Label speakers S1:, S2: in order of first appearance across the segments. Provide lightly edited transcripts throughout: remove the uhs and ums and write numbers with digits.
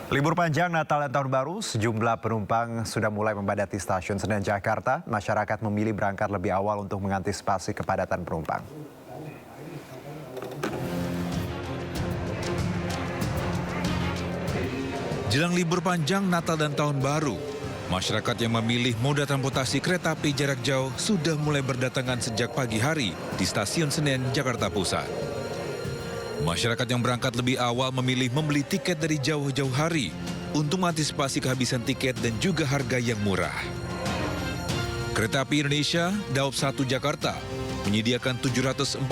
S1: Libur panjang Natal dan Tahun Baru, sejumlah penumpang sudah mulai membadati stasiun Senen Jakarta. Masyarakat memilih berangkat lebih awal untuk mengantisipasi kepadatan penumpang.
S2: Jelang libur panjang Natal dan Tahun Baru, masyarakat yang memilih moda transportasi kereta api jarak jauh sudah mulai berdatangan sejak pagi hari di stasiun Senen, Jakarta Pusat. Masyarakat yang berangkat lebih awal memilih membeli tiket dari jauh-jauh hari untuk mengantisipasi kehabisan tiket dan juga harga yang murah. Kereta Api Indonesia, Daob 1 Jakarta, menyediakan 741.000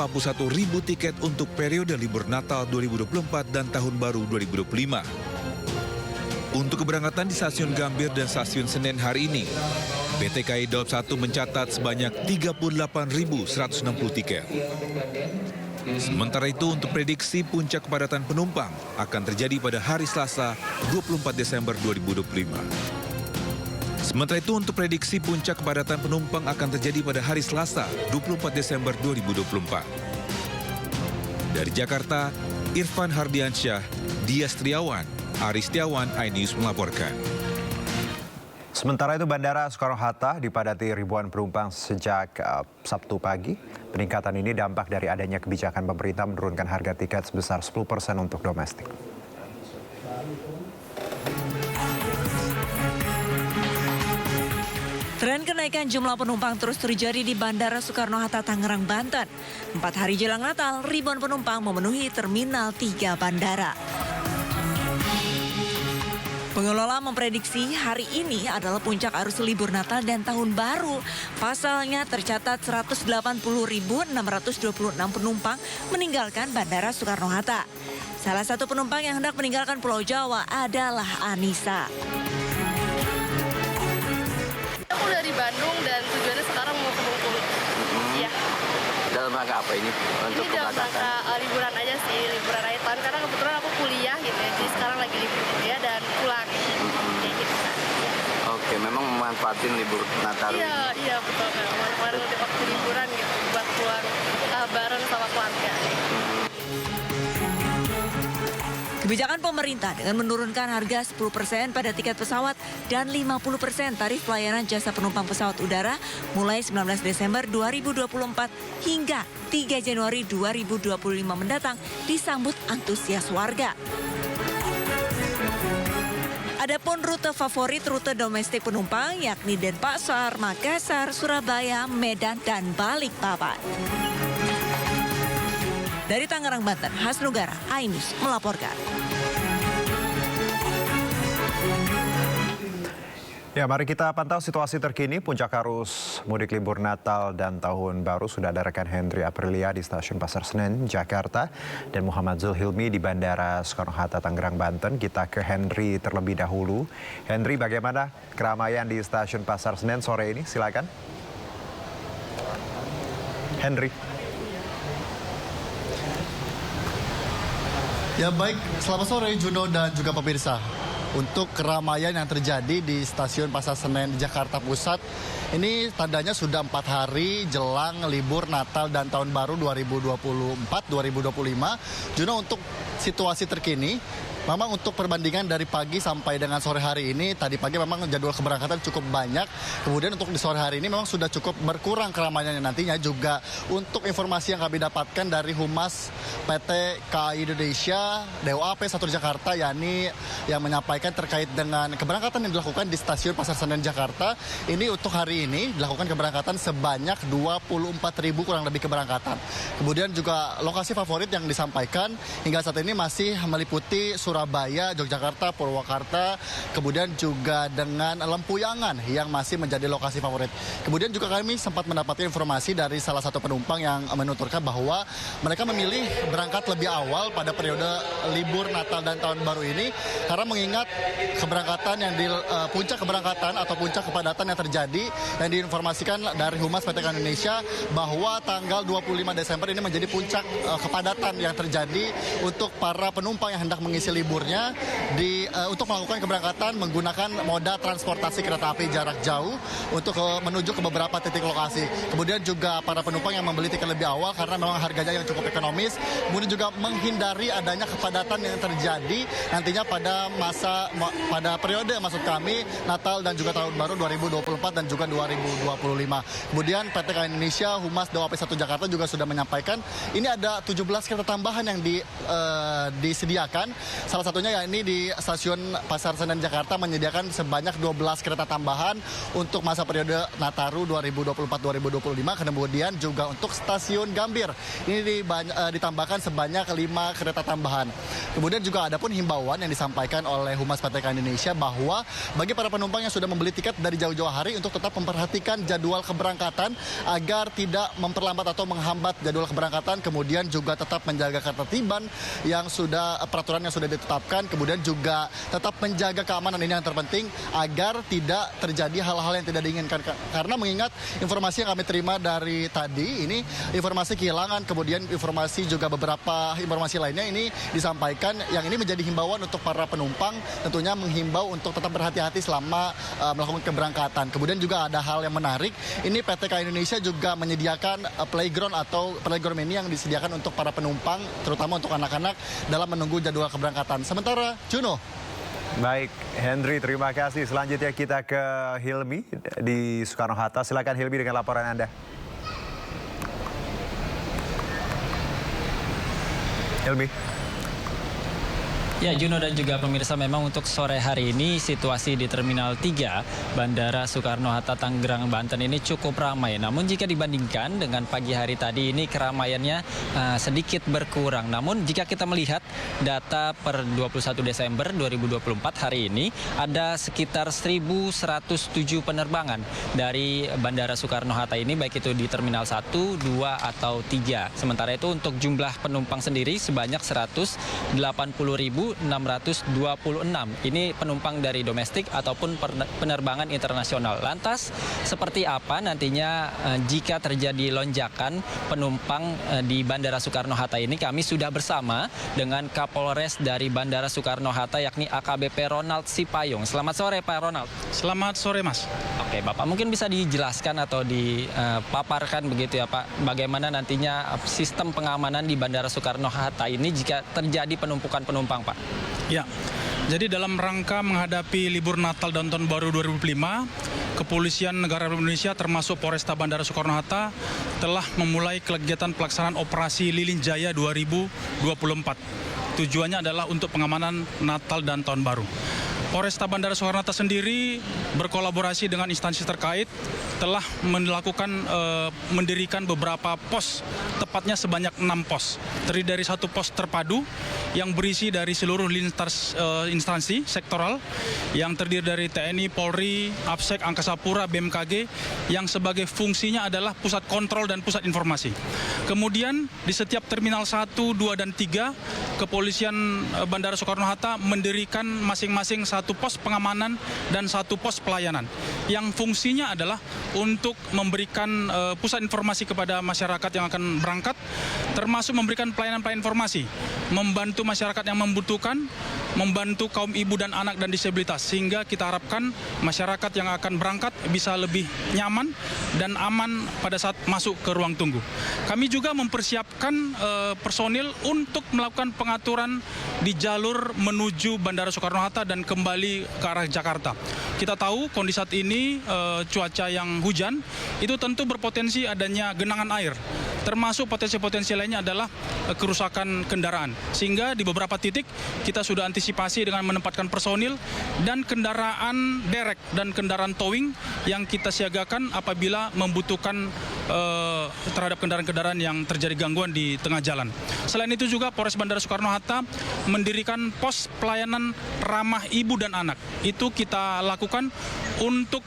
S2: tiket untuk periode libur Natal 2024 dan Tahun Baru 2025. Untuk keberangkatan di Stasiun Gambir dan Stasiun Senen hari ini, PT KAI Daob 1 mencatat sebanyak 38.160 tiket. Sementara itu, untuk prediksi puncak kepadatan penumpang akan terjadi pada hari Selasa 24 Desember 2025. Sementara itu, untuk prediksi puncak kepadatan penumpang akan terjadi pada hari Selasa 24 Desember 2024. Dari Jakarta, Irfan Hardiansyah, Dia Setiawan, Ari Setiawan, iNews melaporkan.
S1: Sementara itu, Bandara Soekarno-Hatta dipadati ribuan penumpang sejak Sabtu pagi. Peningkatan ini dampak dari adanya kebijakan pemerintah menurunkan harga tiket sebesar 10% untuk domestik.
S3: Tren kenaikan jumlah penumpang terus terjadi di Bandara Soekarno-Hatta, Tangerang, Banten. 4 hari jelang Natal, ribuan penumpang memenuhi Terminal 3 Bandara. Pengelola memprediksi hari ini adalah puncak arus libur Natal dan Tahun Baru. Pasalnya tercatat 180.626 penumpang meninggalkan Bandara Soekarno-Hatta. Salah satu penumpang yang hendak meninggalkan Pulau Jawa adalah Anissa.
S4: Aku dari Bandung dan tujuannya sekarang mau ke Bengkulu. Iya.
S5: Dalam rangka apa ini? Untuk
S4: ini dalam rangka liburan aja sih, liburan akhir tahun. Karena kebetulan aku kuliah gitu ya, jadi sekarang lagi libur kuliah dan pulang. Kayak gitu kan.
S5: Oke, memang memanfaatin libur Natal ini?
S4: Iya betul. Kemarin udah waktu liburan gitu, buat keluar bareng sama keluarga.
S3: Kebijakan pemerintah dengan menurunkan harga 10% pada tiket pesawat dan 50% tarif pelayanan jasa penumpang pesawat udara mulai 19 Desember 2024 hingga 3 Januari 2025 mendatang disambut antusias warga. Adapun rute favorit rute domestik penumpang yakni Denpasar, Makassar, Surabaya, Medan, dan Balikpapan. Dari Tangerang, Banten, Hasnugara, iNews melaporkan.
S1: Ya, mari kita pantau situasi terkini puncak arus mudik libur Natal dan Tahun Baru. Sudah ada rekan Hendri Aprilia di Stasiun Pasar Senen, Jakarta, dan Muhammad Zulhilmi di Bandara Soekarno-Hatta, Tangerang, Banten. Kita ke Hendri terlebih dahulu. Hendri, bagaimana keramaian di Stasiun Pasar Senen sore ini? Silakan. Hendri.
S6: Ya baik, selamat sore Juno dan juga pemirsa. Untuk keramaian yang terjadi di Stasiun Pasar Senen di Jakarta Pusat, ini tandanya sudah 4 hari jelang libur Natal dan Tahun Baru 2024-2025. Juno, untuk situasi terkini, memang untuk perbandingan dari pagi sampai dengan sore hari ini, tadi pagi memang jadwal keberangkatan cukup banyak. Kemudian untuk di sore hari ini memang sudah cukup berkurang keramaiannya nantinya. Juga untuk informasi yang kami dapatkan dari Humas PT KAI Indonesia, DOAP 1 Jakarta, yakni yang menyampaikan terkait dengan keberangkatan yang dilakukan di Stasiun Pasar Senen Jakarta. Ini untuk hari ini dilakukan keberangkatan sebanyak 24.000 kurang lebih keberangkatan. Kemudian juga lokasi favorit yang disampaikan hingga saat ini masih meliputi Surabaya, Yogyakarta, Purwakarta, kemudian juga dengan Lempuyangan yang masih menjadi lokasi favorit. Kemudian juga kami sempat mendapatkan informasi dari salah satu penumpang yang menuturkan bahwa mereka memilih berangkat lebih awal pada periode libur Natal dan Tahun Baru ini karena mengingat keberangkatan yang di puncak keberangkatan atau puncak kepadatan yang terjadi yang diinformasikan dari Humas PT KAI Indonesia bahwa tanggal 25 Desember ini menjadi puncak kepadatan yang terjadi untuk para penumpang yang hendak mengisi libur liburnya untuk melakukan keberangkatan menggunakan moda transportasi kereta api jarak jauh untuk menuju ke beberapa titik lokasi. Kemudian juga para penumpang yang membeli tiket lebih awal karena memang harganya yang cukup ekonomis. Kemudian juga menghindari adanya kepadatan yang terjadi nantinya pada periode maksud kami Natal dan juga Tahun Baru 2024 dan juga 2025. Kemudian PT KAI Indonesia Humas Dawab 1 Jakarta juga sudah menyampaikan ini ada 17 kereta tambahan yang disediakan. Salah satunya yakni di stasiun Pasar Senen Jakarta menyediakan sebanyak 12 kereta tambahan untuk masa periode Nataru 2024-2025. Kemudian juga untuk stasiun Gambir ini ditambahkan sebanyak 5 kereta tambahan. Kemudian juga ada pun himbauan yang disampaikan oleh Humas PT KAI Indonesia bahwa bagi para penumpang yang sudah membeli tiket dari jauh-jauh hari untuk tetap memperhatikan jadwal keberangkatan agar tidak memperlambat atau menghambat jadwal keberangkatan. Kemudian juga tetap menjaga ketertiban peraturan yang sudah ditetapkan. Kemudian juga tetap menjaga keamanan, ini yang terpenting agar tidak terjadi hal-hal yang tidak diinginkan. Karena mengingat informasi yang kami terima dari tadi ini informasi kehilangan, kemudian informasi juga beberapa informasi lainnya ini disampaikan yang ini menjadi himbauan untuk para penumpang, tentunya menghimbau untuk tetap berhati-hati selama melakukan keberangkatan. Kemudian juga ada hal yang menarik, ini PT KAI Indonesia juga menyediakan playground atau playground ini yang disediakan untuk para penumpang, terutama untuk anak-anak dalam menunggu jadwal keberangkatan. Sementara Juno.
S1: Baik, Henry, terima kasih. Selanjutnya kita ke Hilmi di Soekarno-Hatta. Silakan Hilmi dengan laporan Anda. Hilmi.
S7: Ya, Juno dan juga pemirsa, memang untuk sore hari ini situasi di Terminal 3 Bandara Soekarno-Hatta Tangerang, Banten ini cukup ramai. Namun jika dibandingkan dengan pagi hari tadi ini keramaiannya sedikit berkurang. Namun jika kita melihat data per 21 Desember 2024 hari ini ada sekitar 1.107 penerbangan dari Bandara Soekarno-Hatta ini, baik itu di Terminal 1, 2, atau 3. Sementara itu untuk jumlah penumpang sendiri sebanyak 180.626. Ini penumpang dari domestik ataupun penerbangan internasional. Lantas seperti apa nantinya jika terjadi lonjakan penumpang di Bandara Soekarno-Hatta ini? Kami sudah bersama dengan Kapolres dari Bandara Soekarno-Hatta yakni AKBP Ronald Sipayung. Selamat sore Pak Ronald.
S8: Selamat sore Mas.
S7: Oke Bapak, mungkin bisa dijelaskan atau dipaparkan begitu ya Pak, bagaimana nantinya sistem pengamanan di Bandara Soekarno-Hatta ini jika terjadi penumpukan penumpang Pak?
S8: Ya, jadi dalam rangka menghadapi libur Natal dan Tahun Baru 2025, Kepolisian Negara Republik Indonesia termasuk Polresta Bandara Soekarno-Hatta telah memulai kegiatan pelaksanaan operasi Lilin Jaya 2024. Tujuannya adalah untuk pengamanan Natal dan Tahun Baru. Polresta Bandara Soekarno-Hatta sendiri berkolaborasi dengan instansi terkait telah mendirikan beberapa pos, tepatnya sebanyak 6 pos. Terdiri dari 1 pos terpadu yang berisi dari seluruh lintas instansi sektoral yang terdiri dari TNI, Polri, APSEK, Angkasa Pura, BMKG yang sebagai fungsinya adalah pusat kontrol dan pusat informasi. Kemudian di setiap Terminal 1, 2, dan 3, Kepolisian Bandara Soekarno-Hatta mendirikan masing-masing 1 pos pengamanan dan 1 pos pelayanan yang fungsinya adalah untuk memberikan pusat informasi kepada masyarakat yang akan berangkat, termasuk memberikan pelayanan-pelayanan informasi, membantu masyarakat yang membutuhkan, membantu kaum ibu dan anak dan disabilitas, sehingga kita harapkan masyarakat yang akan berangkat bisa lebih nyaman dan aman pada saat masuk ke ruang tunggu. Kami juga mempersiapkan personil untuk melakukan pengaturan di jalur menuju Bandara Soekarno-Hatta dan kembali ke arah Jakarta. Kita tahu kondisi saat ini cuaca yang hujan itu tentu berpotensi adanya genangan air. Termasuk potensi-potensi lainnya adalah kerusakan kendaraan. Sehingga di beberapa titik kita sudah antisipasi dengan menempatkan personil dan kendaraan derek dan kendaraan towing yang kita siagakan apabila membutuhkan terhadap kendaraan-kendaraan yang terjadi gangguan di tengah jalan. Selain itu juga Polres Bandara Soekarno-Hatta mendirikan pos pelayanan ramah ibu dan anak. Itu kita lakukan untuk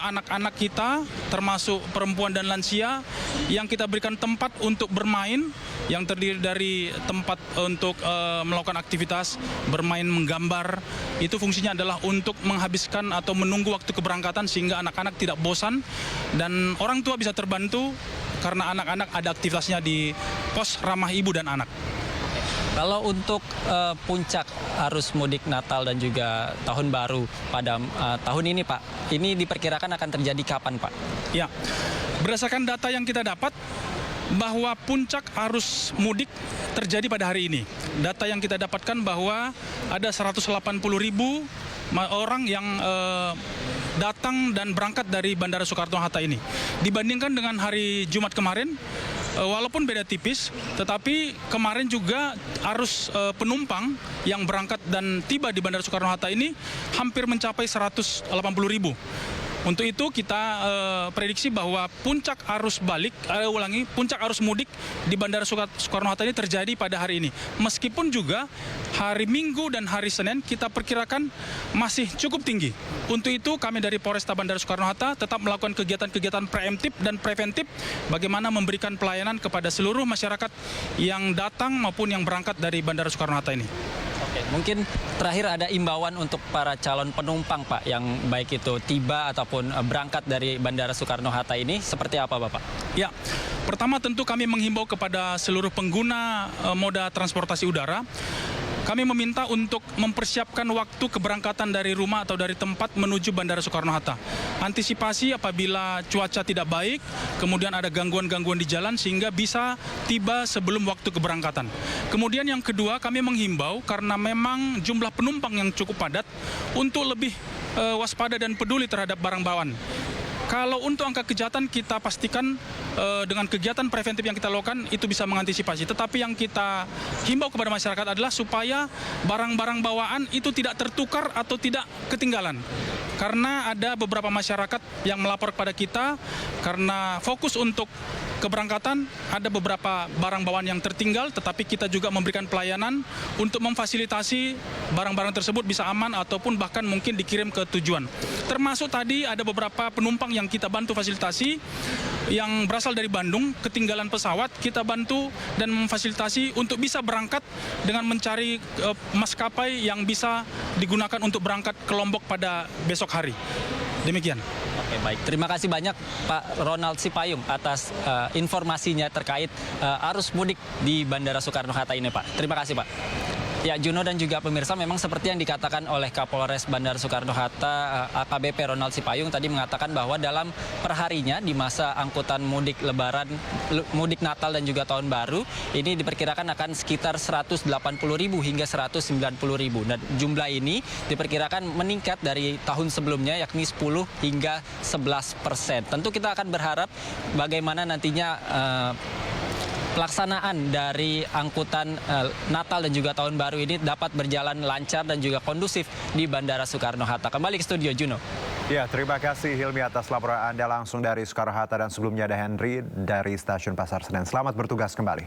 S8: anak-anak kita termasuk perempuan dan lansia yang kita berikan tempat untuk bermain yang terdiri dari tempat untuk melakukan aktivitas bermain menggambar. Itu fungsinya adalah untuk menghabiskan atau menunggu waktu keberangkatan sehingga anak-anak tidak bosan dan orang tua bisa terbantu karena anak-anak ada aktivitasnya di pos ramah ibu dan anak.
S7: Kalau untuk puncak arus mudik Natal dan juga Tahun Baru pada tahun ini, Pak, ini diperkirakan akan terjadi kapan, Pak?
S8: Ya, berdasarkan data yang kita dapat, bahwa puncak arus mudik terjadi pada hari ini. Data yang kita dapatkan bahwa ada 180.000 orang yang datang dan berangkat dari Bandara Soekarno-Hatta ini. Dibandingkan dengan hari Jumat kemarin, walaupun beda tipis, tetapi kemarin juga arus penumpang yang berangkat dan tiba di Bandara Soekarno-Hatta ini hampir mencapai 180.000. Untuk itu kita prediksi bahwa puncak arus puncak arus mudik di Bandara Soekarno-Hatta ini terjadi pada hari ini. Meskipun juga hari Minggu dan hari Senin kita perkirakan masih cukup tinggi. Untuk itu kami dari Polresta Bandara Soekarno-Hatta tetap melakukan kegiatan-kegiatan preemptif dan preventif bagaimana memberikan pelayanan kepada seluruh masyarakat yang datang maupun yang berangkat dari Bandara Soekarno-Hatta ini.
S7: Oke, mungkin terakhir ada imbauan untuk para calon penumpang, Pak, yang baik itu tiba ataupun berangkat dari Bandara Soekarno-Hatta ini, seperti apa, Bapak?
S8: Ya, pertama tentu kami menghimbau kepada seluruh pengguna moda transportasi udara. Kami meminta untuk mempersiapkan waktu keberangkatan dari rumah atau dari tempat menuju Bandara Soekarno-Hatta. Antisipasi apabila cuaca tidak baik, kemudian ada gangguan-gangguan di jalan sehingga bisa tiba sebelum waktu keberangkatan. Kemudian yang kedua, kami menghimbau karena memang jumlah penumpang yang cukup padat untuk lebih waspada dan peduli terhadap barang bawaan. Kalau untuk angka kejahatan kita pastikan dengan kegiatan preventif yang kita lakukan itu bisa mengantisipasi. Tetapi yang kita himbau kepada masyarakat adalah supaya barang-barang bawaan itu tidak tertukar atau tidak ketinggalan. Karena ada beberapa masyarakat yang melapor kepada kita karena fokus untuk keberangkatan ada beberapa barang bawaan yang tertinggal, tetapi kita juga memberikan pelayanan untuk memfasilitasi barang-barang tersebut bisa aman ataupun bahkan mungkin dikirim ke tujuan. Termasuk tadi ada beberapa penumpang yang kita bantu fasilitasi yang berasal dari Bandung, ketinggalan pesawat, kita bantu dan memfasilitasi untuk bisa berangkat dengan mencari maskapai yang bisa digunakan untuk berangkat ke Lombok pada besok hari. Demikian.
S7: Oke, baik. Terima kasih banyak Pak Ronald Sipayung atas informasinya terkait arus mudik di Bandara Soekarno-Hatta ini, Pak. Terima kasih, Pak. Ya, Juno dan juga pemirsa, memang seperti yang dikatakan oleh Kapolres Bandara Soekarno-Hatta AKBP Ronald Sipayung tadi mengatakan bahwa dalam perharinya di masa angkutan mudik Lebaran, mudik Natal dan juga Tahun Baru ini diperkirakan akan sekitar 180.000 hingga 190.000. Dan jumlah ini diperkirakan meningkat dari tahun sebelumnya yakni 10 hingga 11%. Tentu kita akan berharap bagaimana nantinya pelaksanaan dari angkutan Natal dan juga Tahun Baru ini dapat berjalan lancar dan juga kondusif di Bandara Soekarno-Hatta. Kembali ke studio, Juno.
S1: Ya, terima kasih Hilmi atas laporan Anda langsung dari Soekarno-Hatta, dan sebelumnya ada Henry dari Stasiun Pasar Senen. Selamat bertugas kembali.